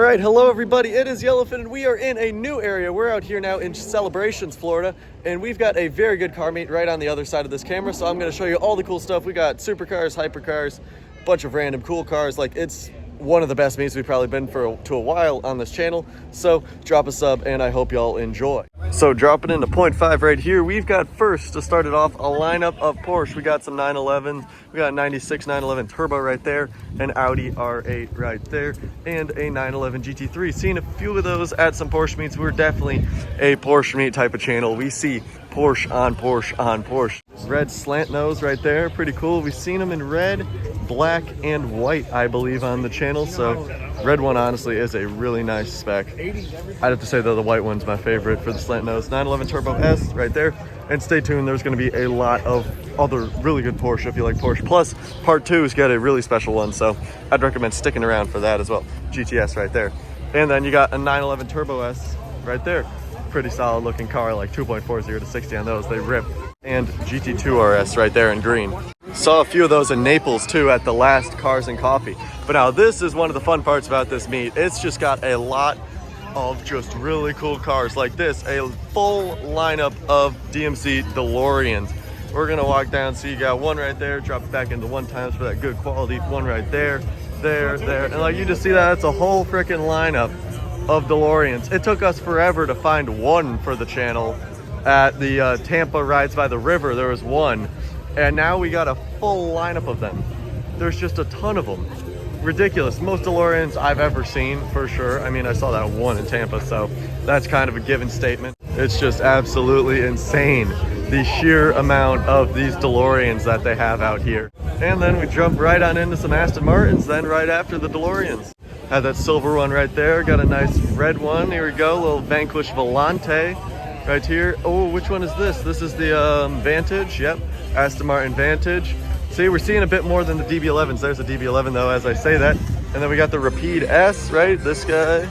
right, hello everybody, it is Yellowfin and we are in a new area. We're out here now in Celebrations, Florida, and we've got a very good car meet right on the other side of this camera, so I'm going to show you all the cool stuff. We got supercars, hypercars, bunch of random cool cars. Like, it's one of the best meets we've probably been to a while on this channel, so drop a sub and I hope y'all enjoy. So dropping into 0.5 right here, we've got first to start it off a lineup of Porsche. We got some 911s, we got a 96 911 Turbo right there, an Audi R8 right there, and a 911 GT3. Seen a few of those at some Porsche meets. We're definitely a Porsche meet type of channel. We see Porsche on Porsche on Porsche. Red slant nose right there, pretty cool. We've seen them in red, black, and white, I believe, on the channel. So red one honestly is a really nice spec. I'd have to say though the white one's my favorite for the slant nose. 911 Turbo S right there. And stay tuned, there's going to be a lot of other really good Porsche if you like Porsche. Plus, part 2's got a really special one, so I'd recommend sticking around for that as well. GTS right there. And then you got a 911 Turbo S right there. Pretty solid looking car, like 2.40 to 60 on those, they rip. And GT2 RS right there in green. Saw a few of those in Naples too at the last Cars and Coffee. But now this is one of the fun parts about this meet. It's just got a lot of just really cool cars like this, a full lineup of DMC DeLoreans. We're gonna walk down, so you got one right there, drop it back into 1x for that good quality, one right there, there, and like you just see that, it's a whole freaking lineup of DeLoreans. It took us forever to find one for the channel. At the Tampa Rides by the River, there was one, and now we got a full lineup of them. There's just a ton of them. Ridiculous. Most DeLoreans I've ever seen, for sure. I mean, I saw that one in Tampa, so that's kind of a given statement. It's just absolutely insane, the sheer amount of these DeLoreans that they have out here. And then we jump right on into some Aston Martins then right after the DeLoreans. Had that silver one right there, got a nice red one. Here we go, little Vanquish Volante right here. Oh, which one is this? This is the Vantage. Yep, Aston Martin Vantage. See, we're seeing a bit more than the DB11s. There's a DB11 though, as I say that. And then we got the Rapide S, right? This guy.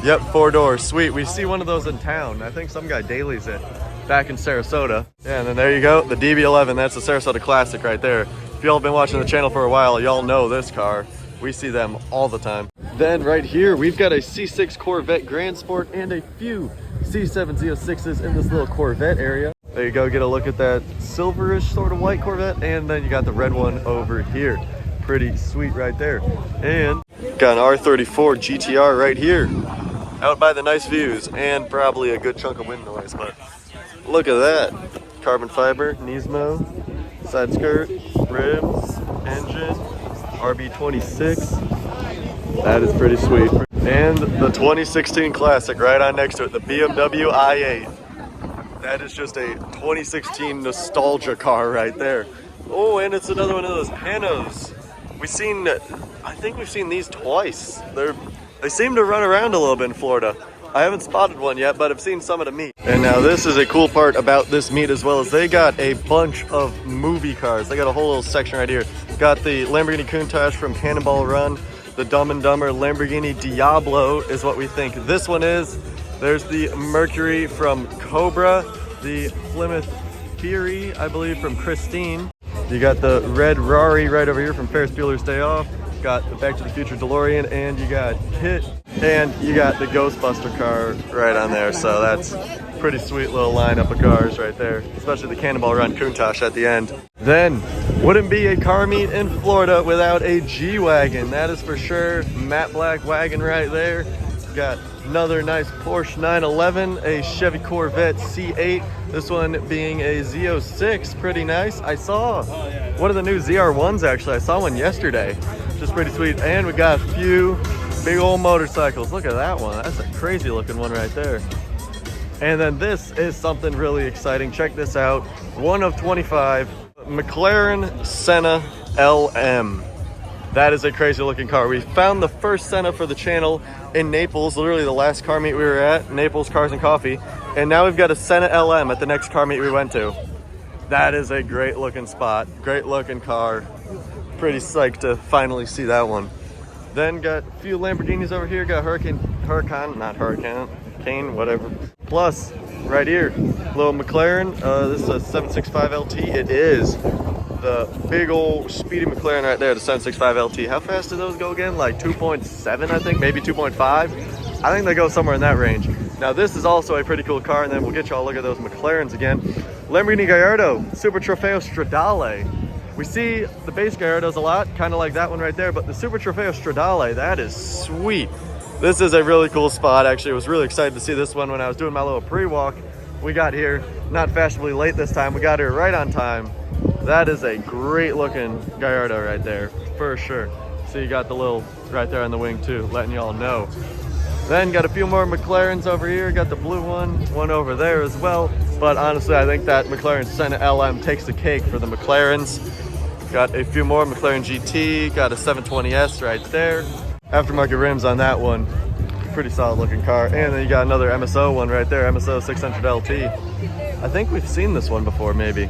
Yep, 4 doors. Sweet. We see one of those in town. I think some guy dailies it back in Sarasota. Yeah, and then there you go, the DB11. That's the Sarasota Classic right there. If y'all have been watching the channel for a while, y'all know this car. We see them all the time. Then right here, we've got a C6 Corvette Grand Sport and a few C7 Z06s in this little Corvette area. There you go, get a look at that silverish sort of white Corvette, and then you got the red one over here. Pretty sweet right there. And got an R34 GTR right here, out by the nice views, and probably a good chunk of wind noise, but look at that. Carbon fiber, Nismo, side skirt, rims, engine, RB26. That is pretty sweet. And the 2016 Classic right on next to it, the BMW i8. That is just a 2016 nostalgia car right there. Oh, and it's another one of those Hennos. I think we've seen these twice. They seem to run around a little bit in Florida. I haven't spotted one yet, but I've seen some at a meet. And now this is a cool part about this meet as well, as they got a bunch of movie cars. They got a whole little section right here. Got the Lamborghini Countach from Cannonball Run. The Dumb and Dumber Lamborghini Diablo is what we think this one is. There's the Mercury from Cobra, the Plymouth Fury, I believe, from Christine. You got the red Rari right over here from Ferris Bueller's Day Off. Got the Back to the Future DeLorean, and you got KITT, and you got the Ghostbuster car right on there. So that's pretty sweet little lineup of cars right there, especially the Cannonball Run Countach at the end. Then, wouldn't be a car meet in Florida without a G-Wagon. That is for sure. Matte black wagon right there. Got another nice Porsche 911, a Chevy Corvette C8. This one being a Z06, pretty nice. I saw one of the new ZR1s actually. I saw one yesterday, which is pretty sweet. And we got a few big old motorcycles. Look at that one. That's a crazy looking one right there. And then this is something really exciting. Check this out. One of 25. McLaren Senna LM. That is a crazy looking car. We found the first Senna for the channel in Naples, literally the last car meet we were at, Naples Cars and Coffee. And now we've got a Senna LM at the next car meet we went to. That is a great looking spot, great looking car. Pretty psyched to finally see that one. Then got a few Lamborghinis over here. Got Hurricane, whatever. Plus, right here, little McLaren. This is a 765 LT. It is the big old speedy McLaren right there, the 765 LT. How fast do those go again? Like 2.7, I think, maybe 2.5. I think they go somewhere in that range. Now this is also a pretty cool car, and then we'll get y'all a look at those McLarens again. Lamborghini Gallardo Super Trofeo Stradale. We see the base Gallardos a lot, kind of like that one right there, but the Super Trofeo Stradale, that is sweet. This is a really cool spot. Actually, I was really excited to see this one when I was doing my little pre-walk. We got here, not fashionably late this time, we got here right on time. That is a great looking Gallardo right there, for sure. So you got the little right there on the wing too, letting y'all know. Then got a few more McLarens over here, got the blue one over there as well. But honestly, I think that McLaren Senna LM takes the cake for the McLarens. Got a few more McLaren GT, got a 720S right there. Aftermarket rims on that one, pretty solid looking car. And then you got another MSO one right there, MSO 600 LT. I think we've seen this one before, maybe.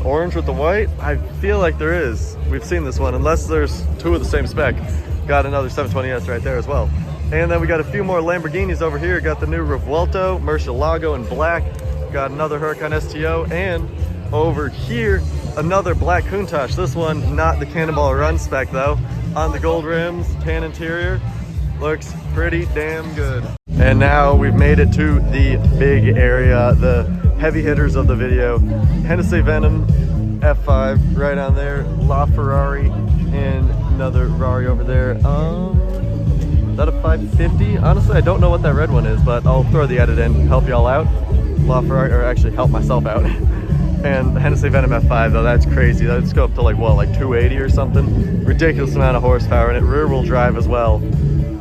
Orange with the white, I feel like there is. We've seen this one, unless there's two of the same spec. Got another 720S right there as well. And then we got a few more Lamborghinis over here. Got the new Revuelto, Murcielago in black. Got another Huracan STO, and over here, another black Countach. This one, not the Cannonball Run spec though. On the gold rims, tan interior. Looks pretty damn good. And now we've made it to the big area, the heavy hitters of the video. Hennessey Venom F5 right on there. La Ferrari, and another Ferrari over there. Is that a 550? Honestly, I don't know what that red one is, but I'll throw the edit in, help y'all out. La Ferrari, or actually help myself out. And the Hennessey Venom F5 though, that's crazy. That'd go up to like what, like 280 or something? Ridiculous amount of horsepower, and it rear wheel drive as well.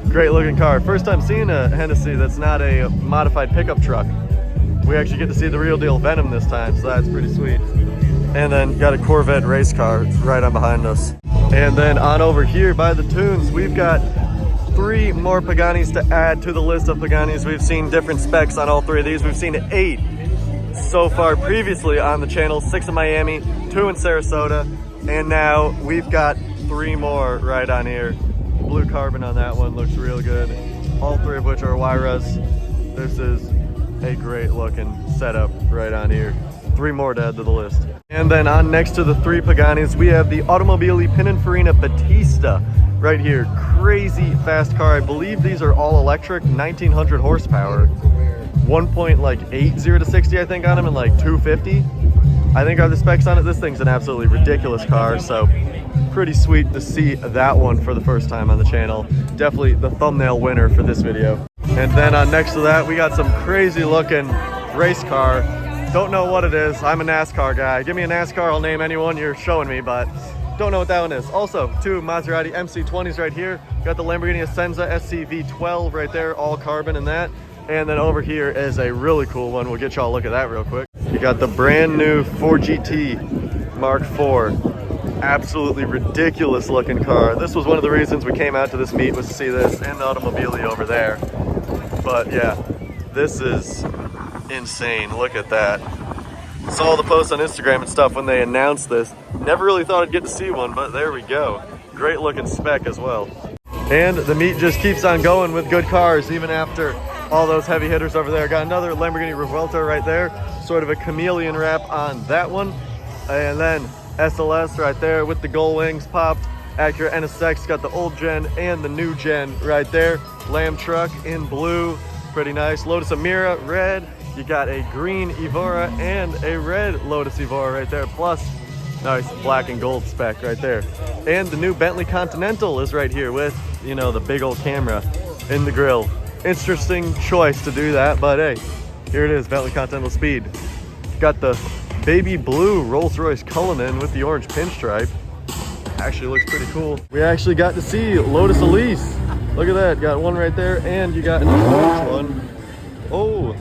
Great looking car. First time seeing a Hennessey that's not a modified pickup truck. We actually get to see the real deal Venom this time, so that's pretty sweet. And then got a Corvette race car right on behind us. And then on over here by the tunes, we've got 3 more Paganis to add to the list of Paganis. We've seen different specs on all 3 of these. We've seen 8 so far previously on the channel, 6 in Miami, 2 in Sarasota, and now we've got 3 more right on here. Blue carbon on that one looks real good. All 3 of which are Wyras. This is a great looking setup right on here. 3 more to add to the list. And then on next to the 3 Paganis, we have the Automobili Pininfarina Battista right here. Crazy fast car. I believe these are all electric, 1900 horsepower. 1.80 to 60 I think on them, and like 250 I think are the specs on it. This thing's an absolutely ridiculous car, so pretty sweet to see that one for the first time on the channel. Definitely the thumbnail winner for this video. And then on next to that, we got some crazy looking race car. Don't know what it is. I'm a NASCAR guy. Give me a NASCAR, I'll name anyone you're showing me, but don't know what that one is. Also, 2 Maserati MC20s right here. Got the Lamborghini Essenza SCV12 right there, all carbon in that. And then over here is a really cool one. We'll get y'all a look at that real quick. You got the brand new 4GT Mark IV. Absolutely ridiculous looking car. This was one of the reasons we came out to this meet, was to see this and the Automobili over there. But yeah, this is insane. Look at that. Saw all the posts on Instagram and stuff when they announced this. Never really thought I'd get to see one, but there we go. Great looking spec as well. And the meet just keeps on going with good cars, even after all those heavy hitters over there. Got another Lamborghini Revuelto right there, sort of a chameleon wrap on that one. And then SLS right there with the gold wings popped. Acura NSX got the old gen and the new gen right there. Lamb truck in blue, pretty nice. Lotus Emira red. You got a green Evora and a red Lotus Evora right there, plus nice black and gold spec right there. And the new Bentley Continental is right here with, you know, the big old camera in the grill. Interesting choice to do that, but hey, here it is, Bentley Continental Speed. Got the baby blue Rolls-Royce Cullinan with the orange pinstripe. Actually looks pretty cool. We actually got to see Lotus Elise. Look at that, got one right there, and you got an orange one. Oh,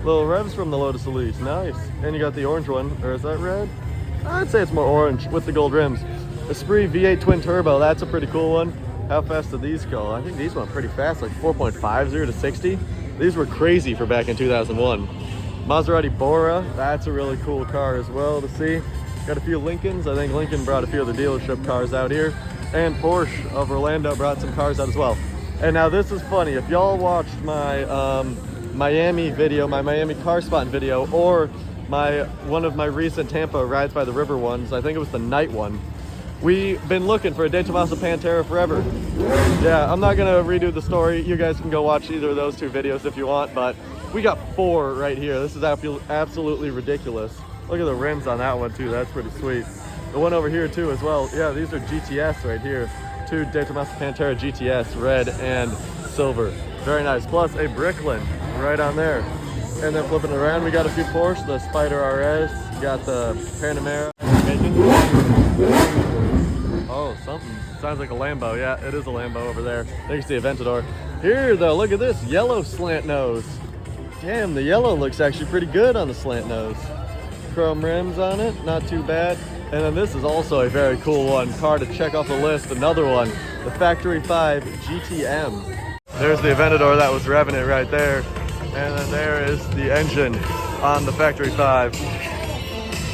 little revs from the Lotus Elise, nice. And you got the orange one, or is that red? I'd say it's more orange with the gold rims. Esprit V8 twin turbo, that's a pretty cool one. How fast did these go? I think these went pretty fast, like 4.50 to 60. These were crazy for back in 2001. Maserati Bora, that's a really cool car as well to see. Got a few Lincolns. I think Lincoln brought a few of the dealership cars out here. And Porsche of Orlando brought some cars out as well. And now this is funny. If y'all watched my Miami video, my Miami car spotting video, or one of my recent Tampa rides by the river ones. I think it was the night one. We've been looking for a De Tomaso Pantera forever. Yeah, I'm not gonna redo the story. You guys can go watch either of those two videos if you want, but we got 4 right here. This is absolutely ridiculous. Look at the rims on that one too, that's pretty sweet. The one over here too as well. Yeah, these are GTS right here. 2 De Tomaso Pantera GTS, red and silver. Very nice, plus a Bricklin right on there. And then flipping it around, we got a few Porsche, the Spider RS, got the Panamera. Oh, something sounds like a Lambo. Yeah, it is a Lambo over there. There you see a Aventador. Here though, look at this yellow slant nose. Damn, the yellow looks actually pretty good on the slant nose. Chrome rims on it, not too bad. And then this is also a very cool one. Car to check off the list, another one. The Factory 5 GTM. There's the Aventador that was revving it right there. And then there is the engine on the Factory 5.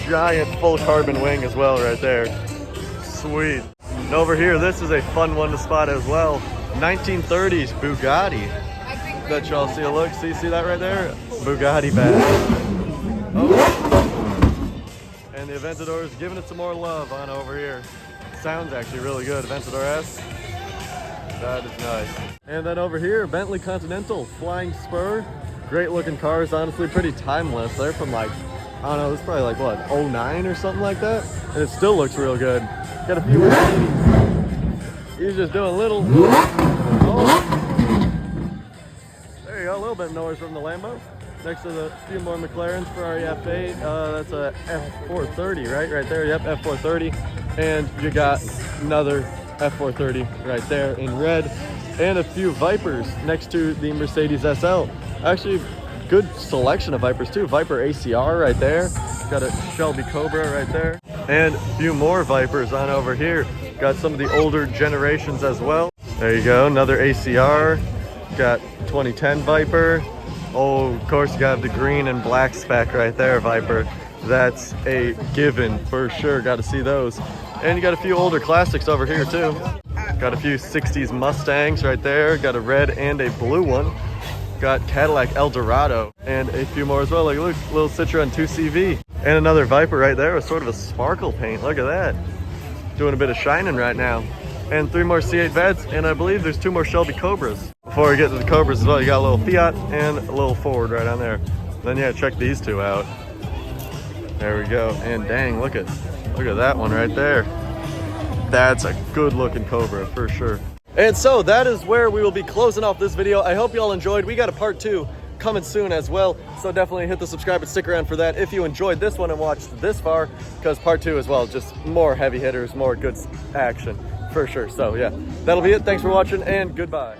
Giant full carbon wing as well right there. Sweet. And over here, this is a fun one to spot as well. 1930s Bugatti. Bet y'all see a look. See that right there? Bugatti badge. Oh. And the Aventador is giving it some more love on over here. Sounds actually really good. Aventador S. That is nice. And then over here, Bentley Continental Flying Spur. Great looking cars, honestly, pretty timeless. They're from like, I don't know, it's probably like what, 09 or something like that? And it still looks real good. Got a few Mercedes. He's just doing a little. Oh. There you go, a little bit of noise from the Lambo. Next to the few more McLarens, Ferrari F8. That's a F430, right? Right there, yep, F430. And you got another F430 right there in red. And a few Vipers next to the Mercedes SL. Actually, good selection of Vipers too. Viper ACR right there. Got a Shelby Cobra right there. And a few more Vipers on over here. Got some of the older generations as well. There you go, another ACR. Got 2010 Viper. Oh, of course you got the green and black spec right there, Viper. That's a given for sure, got to see those. And you got a few older classics over here too. Got a few 60s Mustangs right there. Got a red and a blue one. Got Cadillac Eldorado and a few more as well. Like look, little Citroen 2CV. And another Viper right there with sort of a sparkle paint. Look at that. Doing a bit of shining right now. And 3 more C8 Vets, and I believe there's 2 more Shelby Cobras. Before we get to the Cobras as well, you got a little Fiat and a little Ford right on there. Then yeah, check these 2 out. There we go. And dang, look at that one right there. That's a good looking Cobra for sure. And so that is where we will be closing off this video. I hope you all enjoyed. We got a part 2 coming soon as well, so definitely hit the subscribe and stick around for that if you enjoyed this one and watched this far, because part 2 as well, just more heavy hitters, more good action for sure. So yeah, that'll be it. Thanks for watching and goodbye.